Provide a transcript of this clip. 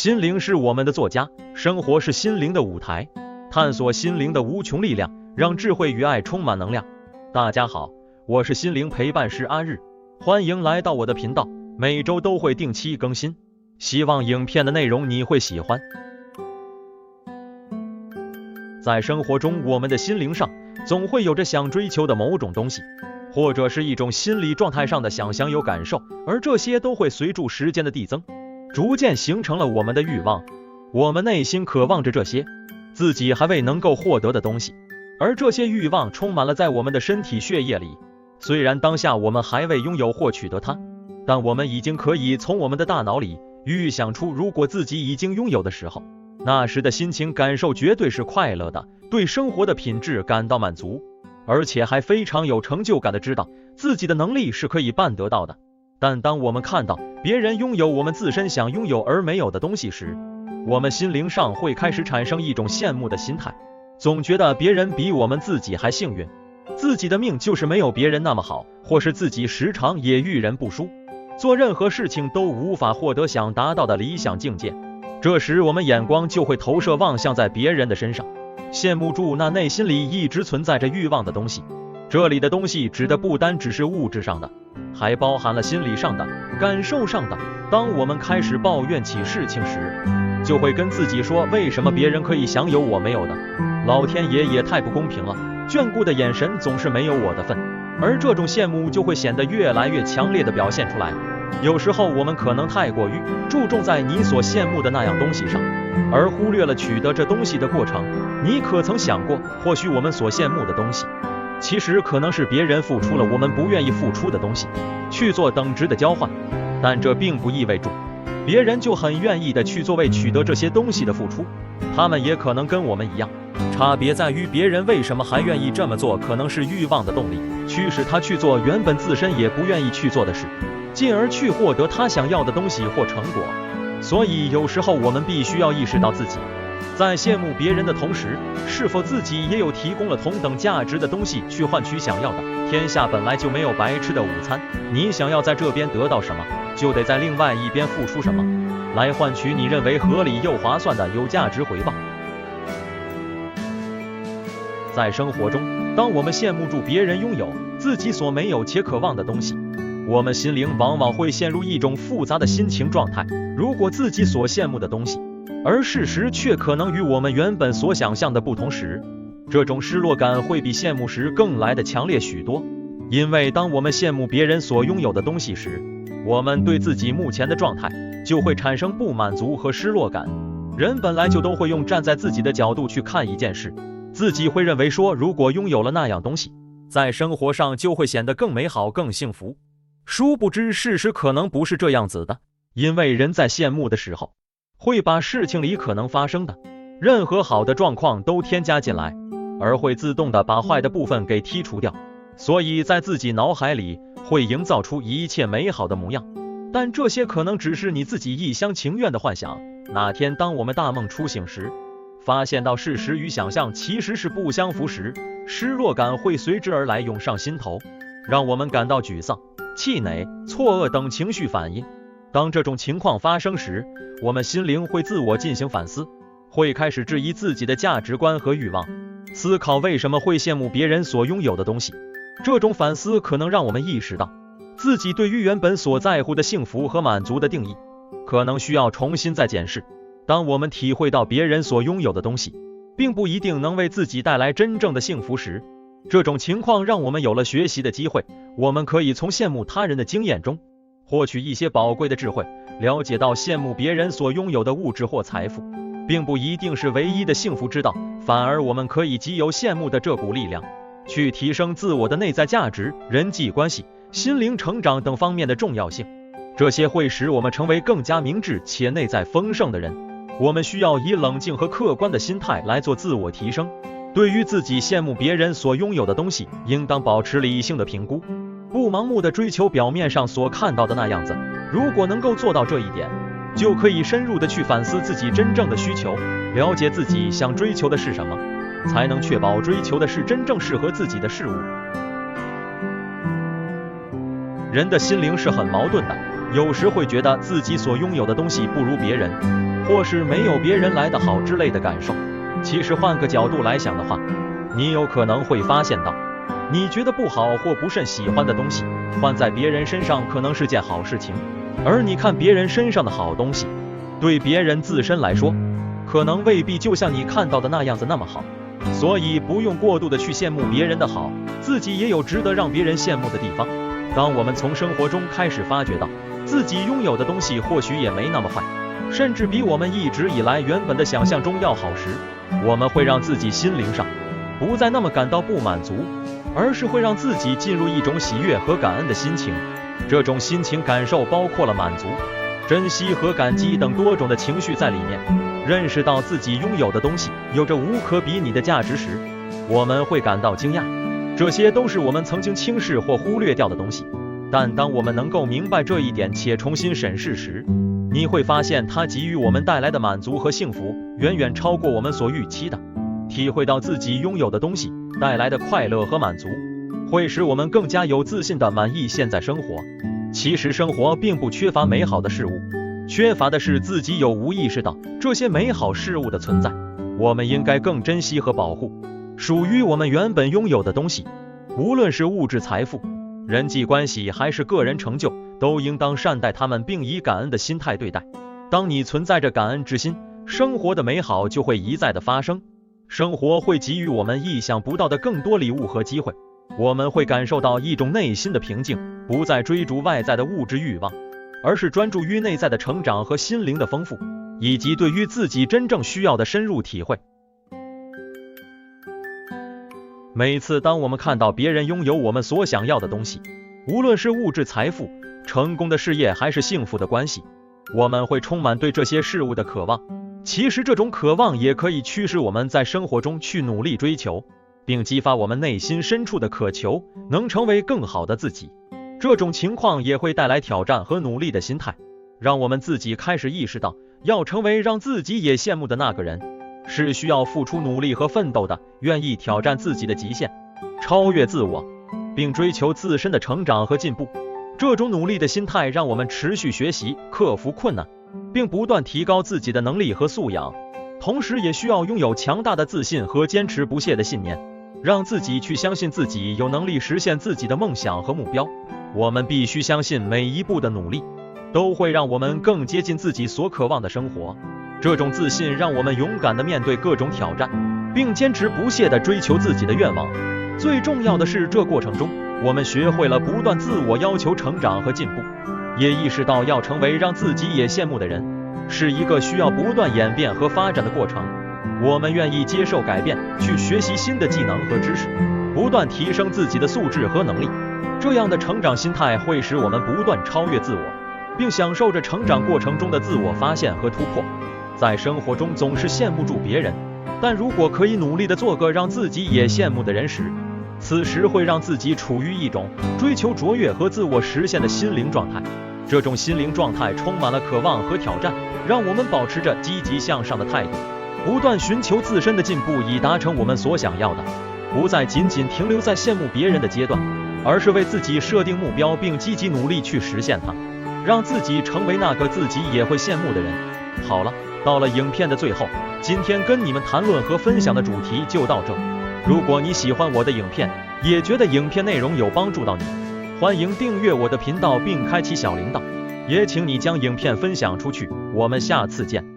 心灵是我们的作家，生活是心灵的舞台，探索心灵的无穷力量，让智慧与爱充满能量。大家好，我是心灵陪伴师阿日，欢迎来到我的频道，每周都会定期更新，希望影片的内容你会喜欢。在生活中，我们的心灵上总会有着想追求的某种东西，或者是一种心理状态上的想享有感受，而这些都会随着时间的递增，逐渐形成了我们的欲望。我们内心渴望着这些自己还未能够获得的东西，而这些欲望充满了在我们的身体血液里。虽然当下我们还未拥有或取得它，但我们已经可以从我们的大脑里预想出，如果自己已经拥有的时候，那时的心情感受绝对是快乐的，对生活的品质感到满足，而且还非常有成就感的知道自己的能力是可以办得到的。但当我们看到别人拥有我们自身想拥有而没有的东西时，我们心灵上会开始产生一种羡慕的心态，总觉得别人比我们自己还幸运，自己的命就是没有别人那么好，或是自己时常也遇人不淑，做任何事情都无法获得想达到的理想境界。这时我们眼光就会投射望向在别人的身上，羡慕住那内心里一直存在着欲望的东西。这里的东西指的不单只是物质上的，还包含了心理上的、感受上的。当我们开始抱怨起事情时，就会跟自己说，为什么别人可以享有我没有的？老天爷也太不公平了，眷顾的眼神总是没有我的份。而这种羡慕就会显得越来越强烈地表现出来。有时候我们可能太过于注重在你所羡慕的那样东西上，而忽略了取得这东西的过程。你可曾想过，或许我们所羡慕的东西，其实可能是别人付出了我们不愿意付出的东西，去做等值的交换。但这并不意味着别人就很愿意的去做为取得这些东西的付出，他们也可能跟我们一样。差别在于别人为什么还愿意这么做，可能是欲望的动力驱使他去做原本自身也不愿意去做的事，进而去获得他想要的东西或成果。所以有时候我们必须要意识到自己在羡慕别人的同时，是否自己也有提供了同等价值的东西去换取想要的。天下本来就没有白吃的午餐，你想要在这边得到什么，就得在另外一边付出什么，来换取你认为合理又划算的有价值回报。在生活中，当我们羡慕住别人拥有自己所没有且渴望的东西，我们心灵往往会陷入一种复杂的心情状态。如果自己所羡慕的东西，而事实却可能与我们原本所想象的不同时，这种失落感会比羡慕时更来的强烈许多。因为当我们羡慕别人所拥有的东西时，我们对自己目前的状态就会产生不满足和失落感。人本来就都会用站在自己的角度去看一件事，自己会认为说，如果拥有了那样东西，在生活上就会显得更美好更幸福。殊不知事实可能不是这样子的，因为人在羡慕的时候，会把事情里可能发生的任何好的状况都添加进来，而会自动的把坏的部分给剔除掉，所以在自己脑海里会营造出一切美好的模样。但这些可能只是你自己一厢情愿的幻想。哪天当我们大梦初醒时，发现到事实与想象其实是不相符时，失落感会随之而来涌上心头，让我们感到沮丧、气馁、错愕等情绪反应。当这种情况发生时，我们心灵会自我进行反思，会开始质疑自己的价值观和欲望，思考为什么会羡慕别人所拥有的东西。这种反思可能让我们意识到，自己对于原本所在乎的幸福和满足的定义，可能需要重新再检视。当我们体会到别人所拥有的东西并不一定能为自己带来真正的幸福时，这种情况让我们有了学习的机会。我们可以从羡慕他人的经验中获取一些宝贵的智慧，了解到羡慕别人所拥有的物质或财富并不一定是唯一的幸福之道，反而我们可以藉由羡慕的这股力量去提升自我的内在价值、人际关系、心灵成长等方面的重要性。这些会使我们成为更加明智且内在丰盛的人。我们需要以冷静和客观的心态来做自我提升。对于自己羡慕别人所拥有的东西，应当保持理性的评估，不盲目的追求表面上所看到的那样子。如果能够做到这一点，就可以深入的去反思自己真正的需求，了解自己想追求的是什么，才能确保追求的是真正适合自己的事物。人的心灵是很矛盾的，有时会觉得自己所拥有的东西不如别人，或是没有别人来得好之类的感受。其实换个角度来想的话，你有可能会发现到，你觉得不好或不甚喜欢的东西，换在别人身上可能是件好事情，而你看别人身上的好东西，对别人自身来说，可能未必就像你看到的那样子那么好。所以不用过度的去羡慕别人的好，自己也有值得让别人羡慕的地方。当我们从生活中开始发觉到，自己拥有的东西或许也没那么坏，甚至比我们一直以来原本的想象中要好时，我们会让自己心灵上不再那么感到不满足，而是会让自己进入一种喜悦和感恩的心情。这种心情感受包括了满足、珍惜和感激等多种的情绪在里面。认识到自己拥有的东西有着无可比拟的价值时，我们会感到惊讶，这些都是我们曾经轻视或忽略掉的东西。但当我们能够明白这一点且重新审视时，你会发现它给予我们带来的满足和幸福远远超过我们所预期的。体会到自己拥有的东西带来的快乐和满足，会使我们更加有自信地满意现在生活。其实生活并不缺乏美好的事物，缺乏的是自己有无意识到这些美好事物的存在。我们应该更珍惜和保护属于我们原本拥有的东西，无论是物质财富、人际关系还是个人成就，都应当善待他们，并以感恩的心态对待。当你存在着感恩之心，生活的美好就会一再的发生，生活会给予我们意想不到的更多礼物和机会。我们会感受到一种内心的平静，不再追逐外在的物质欲望，而是专注于内在的成长和心灵的丰富，以及对于自己真正需要的深入体会。每次当我们看到别人拥有我们所想要的东西，无论是物质财富、成功的事业还是幸福的关系，我们会充满对这些事物的渴望。其实这种渴望也可以驱使我们在生活中去努力追求，并激发我们内心深处的渴求，能成为更好的自己。这种情况也会带来挑战和努力的心态，让我们自己开始意识到，要成为让自己也羡慕的那个人，是需要付出努力和奋斗的，愿意挑战自己的极限，超越自我，并追求自身的成长和进步。这种努力的心态让我们持续学习，克服困难，并不断提高自己的能力和素养。同时也需要拥有强大的自信和坚持不懈的信念，让自己去相信自己有能力实现自己的梦想和目标。我们必须相信每一步的努力都会让我们更接近自己所渴望的生活。这种自信让我们勇敢地面对各种挑战，并坚持不懈地追求自己的愿望。最重要的是，这过程中我们学会了不断自我要求成长和进步，也意识到要成为让自己也羡慕的人，是一个需要不断演变和发展的过程。我们愿意接受改变，去学习新的技能和知识，不断提升自己的素质和能力。这样的成长心态会使我们不断超越自我，并享受着成长过程中的自我发现和突破。在生活中总是羡慕住别人，但如果可以努力地做个让自己也羡慕的人时，此时会让自己处于一种追求卓越和自我实现的心灵状态。这种心灵状态充满了渴望和挑战，让我们保持着积极向上的态度，不断寻求自身的进步，以达成我们所想要的，不再仅仅停留在羡慕别人的阶段，而是为自己设定目标，并积极努力去实现它，让自己成为那个自己也会羡慕的人。好了，到了影片的最后，今天跟你们谈论和分享的主题就到这。如果你喜欢我的影片，也觉得影片内容有帮助到你，欢迎订阅我的频道并开启小铃铛，也请你将影片分享出去。我们下次见。